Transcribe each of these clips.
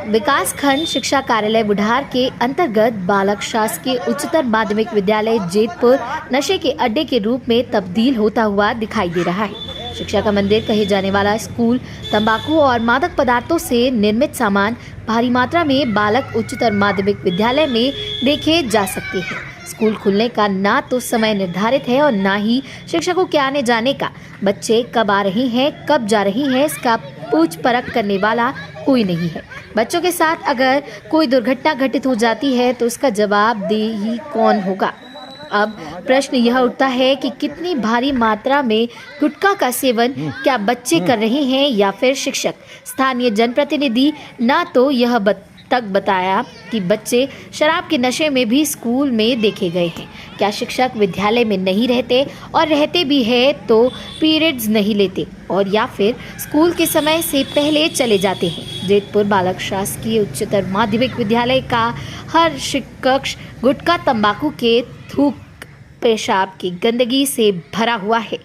विकास खंड शिक्षा कार्यालय बुढ़ार के अंतर्गत बालक शासकीय उच्चतर माध्यमिक विद्यालय जेतपुर नशे के अड्डे के रूप में तब्दील होता हुआ दिखाई दे रहा है। शिक्षा का मंदिर कहे जाने वाला स्कूल तंबाकू और मादक पदार्थों से निर्मित सामान भारी मात्रा में बालक उच्चतर माध्यमिक विद्यालय में देखे जा सकते हैं। स्कूल खुलने का ना तो समय निर्धारित है और ना ही शिक्षकों के आने जाने का। बच्चे कब आ रहे हैं, कब जा रही हैं, इसका पूछ परख करने वाला कोई नहीं है। बच्चों के साथ अगर कोई दुर्घटना घटित हो जाती है तो इसका जवाबदेही कौन होगा। अब प्रश्न यह उठता है कि कितनी भारी मात्रा में गुटखा का सेवन क्या बच्चे कर रहे हैं या फिर शिक्षक। स्थानीय जनप्रतिनिधि ना तो यह तक बताया कि बच्चे शराब के नशे में भी स्कूल में देखे गए हैं। क्या शिक्षक विद्यालय में नहीं रहते और रहते भी हैं तो पीरियड्स नहीं लेते और या फिर स्कूल के समय से पहले चले जाते हैं। जेतपुर बालक शासकीय उच्चतर माध्यमिक विद्यालय का हर कक्ष गुटखा तंबाकू के थूक पेशाब की गंदगी से भरा हुआ है।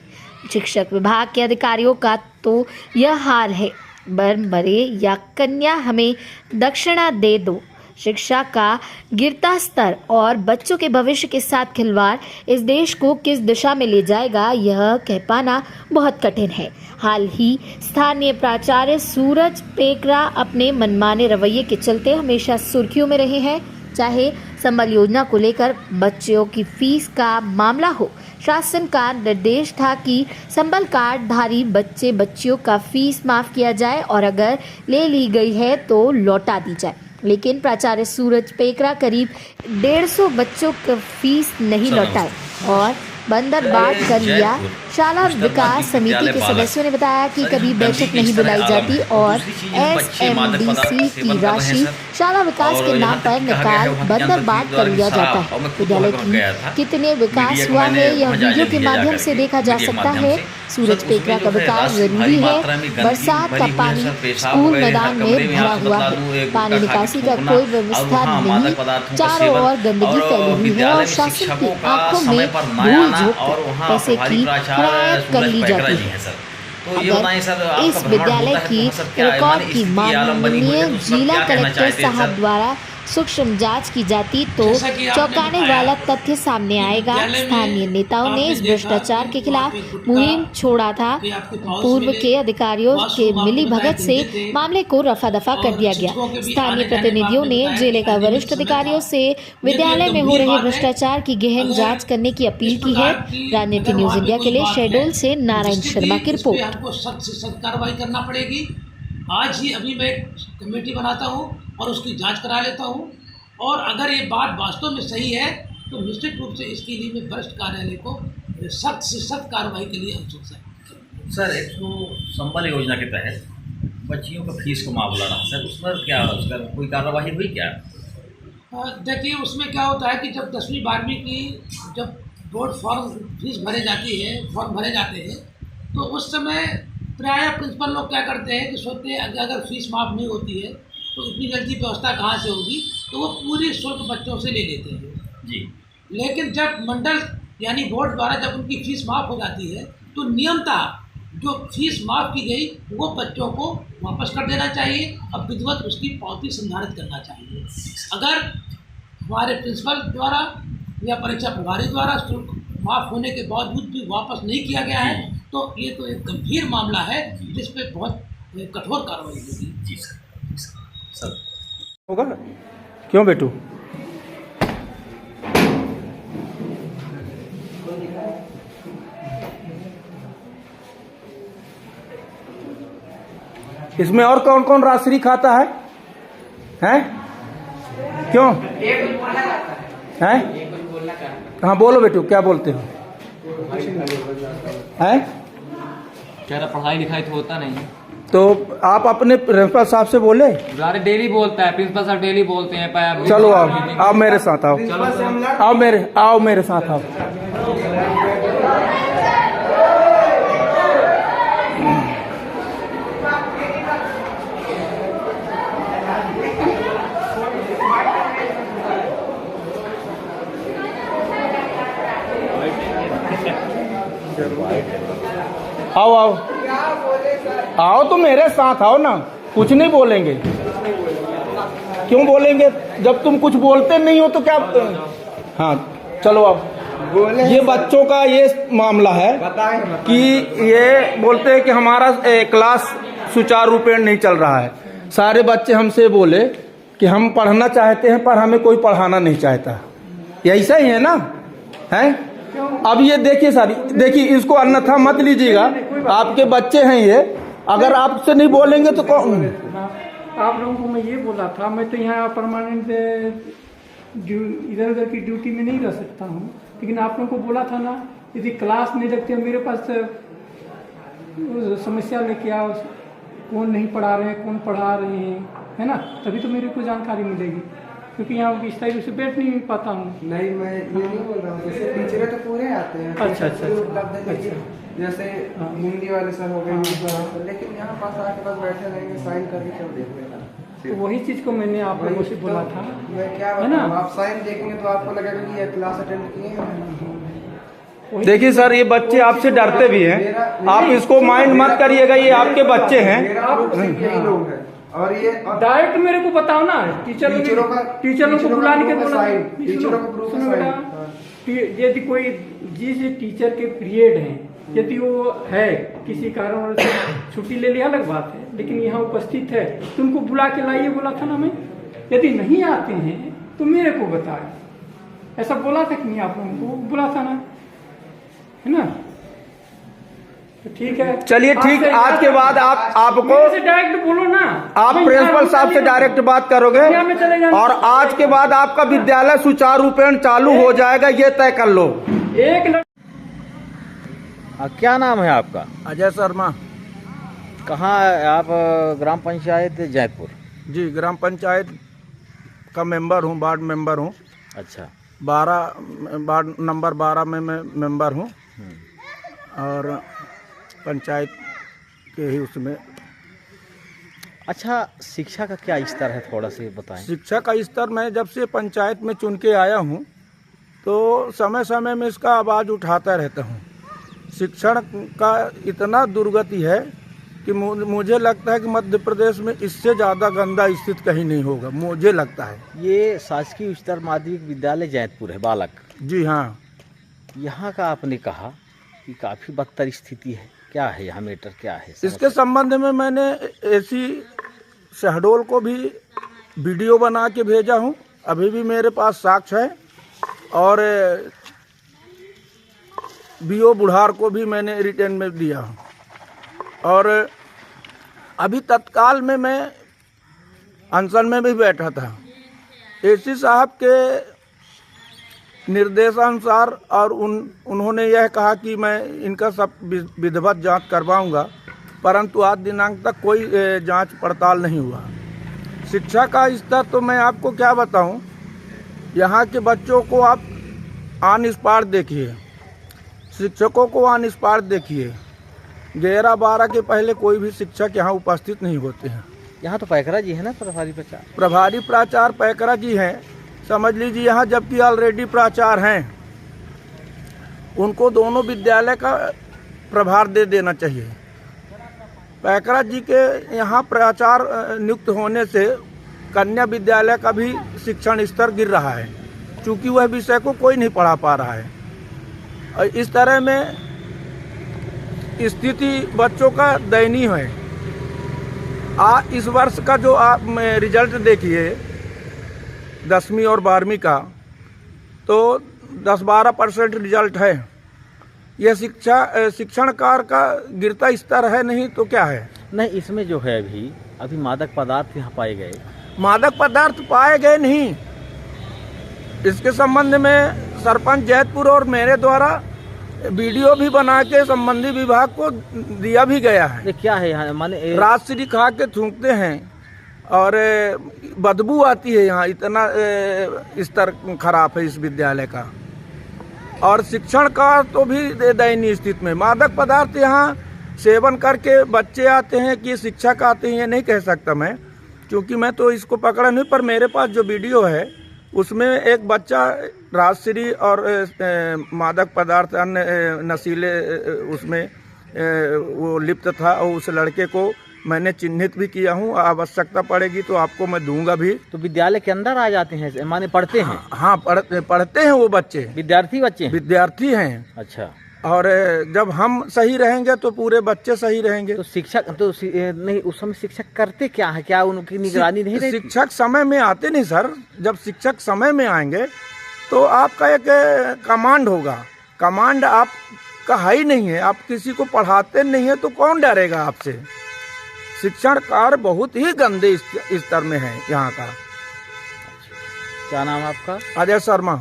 शिक्षक विभाग के अधिकारियों का तो यह हाल है, बर मरे या कन्या हमें दक्षिणा दे दो। शिक्षा का गिरता स्तर और बच्चों के भविष्य के साथ खिलवाड़ इस देश को किस दिशा में ले जाएगा यह कह पाना बहुत कठिन है। हाल ही स्थानीय प्राचार्य सूरज पेकरा अपने मनमाने रवैये के चलते हमेशा सुर्खियों में रहे हैं। चाहे संबल योजना को लेकर बच्चों की फीस का मामला हो, शासन का निर्देश था कि संबल कार्डधारी बच्चियों का फीस माफ किया जाए और अगर ले ली गई है तो लौटा दी जाए। लेकिन प्राचार्य सूरज पेकरा करीब 150 बच्चों का फीस नहीं लौटाए और बंदर बांट कर लिया। शाला विकास समिति के सदस्यों ने बताया कि कभी बैठक नहीं बुलाई जाती और SMDC की राशि शाला विकास के नाम पर निकाल बंदर बांट कर लिया जाता है। विद्यालय की कितने विकास हुआ है यह वीडियो के माध्यम से देखा जा सकता है। सूरज पेकरा का विकास जरूरी है। बरसात का पानी स्कूल मैदान में भरा हुआ है, पानी निकासी का कोई व्यवस्था नहीं, चारों ओर गंदगी फैली हुई है और शासन की आंखों में धूल झोंक पैसे की रियायत कर ली जाती है। अगर इस विद्यालय की रिकॉर्ड की माननीय जिला कलेक्टर साहब द्वारा सूक्ष्म जांच की जाती तो चौंकाने वाला तथ्य सामने आएगा। स्थानीय नेताओं ने इस भ्रष्टाचार के खिलाफ मुहिम छोड़ा था। पूर्व के अधिकारियों के मिलीभगत से मामले को रफा दफा कर दिया गया। स्थानीय प्रतिनिधियों ने जिले का वरिष्ठ अधिकारियों से विद्यालय में हो रहे भ्रष्टाचार की गहन जांच करने की अपील की है। राजनीति न्यूज इंडिया के लिए शेडोल से नारायण शर्मा की रिपोर्ट। आपको सख्त से सख्त कार्रवाई करना पड़ेगी। आज ही अभी मैं कमेटी बनाता हूँ और उसकी जांच करा लेता हूँ और अगर ये बात वास्तव में सही है तो निश्चित रूप से इसके लिए मैं वरिष्ठ कार्यालय को सख्त से सख्त कार्रवाई के लिए अनुशंसा है। सर, एक तो संबल योजना के तहत बच्चियों का फीस को मामला रहा सर, उस पर क्या उसका कोई कार्रवाई हुई क्या? देखिए, उसमें क्या होता है कि जब 10वीं 12वीं की जब बोर्ड फॉर्म फीस फॉर्म भरे जाते हैं तो उस समय प्रायः प्रिंसिपल लोग क्या करते हैं कि सोचते हैं अगर फीस माफ़ नहीं होती है तो इतनी जल्दी व्यवस्था कहाँ से होगी, तो वो पूरी शुल्क बच्चों से ले लेते हैं जी। लेकिन जब मंडल यानी बोर्ड द्वारा जब उनकी फीस माफ़ हो जाती है तो नियमतः जो फीस माफ़ की गई वो बच्चों को वापस कर देना चाहिए और विधिवत उसकी पावती संधारित करना चाहिए। अगर हमारे प्रिंसिपल द्वारा या परीक्षा प्रभारी द्वारा शुल्क माफ़ होने के बावजूद भी वापस नहीं किया गया है तो ये तो एक गंभीर मामला है जिस पे बहुत कठोर कार्रवाई होगी। जी सर होगा ना? क्यों बेटू? इसमें और कौन कौन राशि खाता है? हैं? क्यों? हैं? हाँ बोलो बेटू, क्या बोलते हो? हैं? क्या पढ़ाई लिखाई तो होता नहीं है तो आप अपने प्रिंसिपल साहब से बोले? अरे डेली बोलता है प्रिंसिपल साहब, डेली बोलते हैं। चलो आओ मेरे साथ आओ, आओ मेरे साथ आओ। आओ आओ आओ तो मेरे साथ आओ ना, कुछ नहीं बोलेंगे। क्यों बोलेंगे जब तुम कुछ बोलते नहीं हो तो क्या। हाँ चलो अब ये बच्चों का ये मामला है कि ये बोलते हैं कि हमारा क्लास सुचारू रूपेण नहीं चल रहा है। सारे बच्चे हमसे बोले कि हम पढ़ना चाहते हैं पर हमें कोई पढ़ाना नहीं चाहता। ये ऐसा ही है ना, है। अब ये देखिए सारी, देखिए इसको अन्यथा मत लीजिएगा, आपके बच्चे हैं ये, अगर आपसे नहीं बोलेंगे तो कौन। आप लोगों को मैं ये बोला था, मैं तो यहाँ परमानेंट इधर उधर की ड्यूटी में नहीं रह सकता हूँ, लेकिन आप लोगों को बोला था ना, यदि क्लास नहीं लगती है मेरे पास समस्या लेके आओ, कौन नहीं पढ़ा रहे हैं, कौन पढ़ा रहे हैं, है ना, तभी तो मेरे को जानकारी मिलेगी, क्योंकि यहाँ स्थायी रूप से बैठ नहीं पाता हूँ। नहीं, मैं ये नहीं बोल रहा हूँ, जैसे टीचर तो पूरे आते हैं। अच्छा। जैसे हिंदी वाले सर हो गए, लेकिन यहाँ पास आके बस बैठे रहेंगे, साइन करके छोड़ देंगे। तो वही चीज को मैंने आप लोगों से बोला था। मैं क्या बताऊँ, आप साइन देखेंगे तो आपको लगेगा कि ये क्लास अटेंड किए हैं। देखिए सर, ये बच्चे आपसे डरते भी हैं, आप इसको माइंड मत करिएगा, ये आपके बच्चे हैं। यही लोग हैं और ये डायरेक्ट मेरे को बताओ ना, टीचरों को बुलाने के बोला, टीचरों को प्रूफ है। यदि कोई जिस टीचर के पीरियड हैं, यदि वो है किसी कारण से छुट्टी ले लिया अलग बात है, लेकिन यहाँ उपस्थित है तो उनको बुला के लाइए बोला था ना मैं। यदि नहीं आते हैं तो मेरे को बताए, ऐसा बोला था कि नहीं आप लोगों को, बोला था ना, है ना। तो ठीक है, चलिए ठीक, आज के बाद आपको डायरेक्ट बोलो ना, आप प्रिंसिपल साहब से डायरेक्ट बात करोगे और आज के बाद आपका विद्यालय सुचारू रूपेण चालू हो जाएगा, ये तय कर लो। क्या नाम है आपका? अजय शर्मा। कहाँ आप? ग्राम पंचायत जैतपुर। जी, ग्राम पंचायत का मेंबर हूँ, वार्ड मेंबर हूँ। अच्छा, 12 वार्ड नंबर 12 में मैं मेंबर हूँ और पंचायत के ही उसमें। अच्छा, शिक्षा का क्या स्तर है, थोड़ा सा बताएं। शिक्षा का स्तर, मैं जब से पंचायत में चुन के आया हूँ तो समय समय में इसका आवाज़ उठाता रहता हूँ। शिक्षण का इतना दुर्गति है कि मुझे लगता है कि मध्य प्रदेश में इससे ज़्यादा गंदा स्थिति कहीं नहीं होगा, मुझे लगता है। ये शासकीय उच्चतर माध्यमिक विद्यालय जैतपुर है, बालक। जी हाँ। यहाँ का आपने कहा कि काफ़ी बदतर स्थिति है, क्या है यहाँ मैटर, क्या है इसके संबंध में? मैंने एसी शहडोल को भी वीडियो बना के भेजा हूँ, अभी भी मेरे पास साक्ष्य है, और बीओ बुढ़ार को भी मैंने रिटर्न में दिया हूँ। और अभी तत्काल में मैं अनशन में भी बैठा था, एसी साहब के निर्देशानुसार, और उन्होंने यह कहा कि मैं इनका सब विधिवत जांच करवाऊंगा, परंतु आज दिनांक तक कोई जांच पड़ताल नहीं हुआ। शिक्षा का स्तर तो मैं आपको क्या बताऊं, यहाँ के बच्चों को आप ऑन स्पॉट देखिए, शिक्षकों को ऑन स्पॉट देखिए। 11-12 के पहले कोई भी शिक्षक यहाँ उपस्थित नहीं होते हैं। यहाँ तो पैकरा जी है ना प्रभारी प्राचार्य? प्रभारी प्राचार्य पैकरा जी हैं, समझ लीजिए यहाँ, जबकि ऑलरेडी प्राचार्य हैं, उनको दोनों विद्यालय का प्रभार दे देना चाहिए। पैकरा जी के यहाँ प्राचार्य नियुक्त होने से कन्या विद्यालय का भी शिक्षण स्तर गिर रहा है, क्योंकि वह विषय को कोई नहीं पढ़ा पा रहा है। और इस तरह में स्थिति बच्चों का दयनीय है। इस वर्ष का जो आप रिजल्ट देखिए 10वीं और 12वीं का, तो 10-12% रिजल्ट है। यह शिक्षण कार्य का गिरता स्तर है, नहीं तो क्या है? नहीं, इसमें जो है अभी मादक पदार्थ यहाँ पाए गए। मादक पदार्थ पाए गए नहीं, इसके संबंध में सरपंच जैतपुर और मेरे द्वारा वीडियो भी बना के संबंधित विभाग को दिया भी गया है। क्या है यहाँ, माने राजश्री खा के थूकते हैं और बदबू आती है यहाँ, इतना स्तर खराब है इस विद्यालय का। और शिक्षण का तो भी दयनीय स्थिति में। मादक पदार्थ यहाँ सेवन करके बच्चे आते हैं कि शिक्षक आते हैं, ये नहीं कह सकता मैं, क्योंकि मैं तो इसको पकड़ा नहीं, पर मेरे पास जो वीडियो है उसमें एक बच्चा राजश्री और मादक पदार्थ अन्य नशीले उसमें वो लिप्त था, और उस लड़के को मैंने चिन्हित भी किया हूँ, आवश्यकता पड़ेगी तो आपको मैं दूंगा भी। तो विद्यालय के अंदर आ जाते हैं, माने पढ़ते हैं? हाँ, पढ़ते हैं वो बच्चे, विद्यार्थी बच्चे हैं? विद्यार्थी हैं। अच्छा। और जब हम सही रहेंगे तो पूरे बच्चे सही रहेंगे। तो शिक्षक तो नहीं, उस समय शिक्षक करते क्या है, क्या उनकी निगरानी नहीं रहती? शिक्षक समय में आते नहीं सर। जब शिक्षक समय में आएंगे तो आपका एक कमांड होगा। कमांड आपका है ही नहीं है, आप किसी को पढ़ाते नहीं है तो कौन डरेगा आपसे। शिक्षण कार्य बहुत ही गंदे स्तर में है यहाँ का। क्या नाम आपका? अजय शर्मा।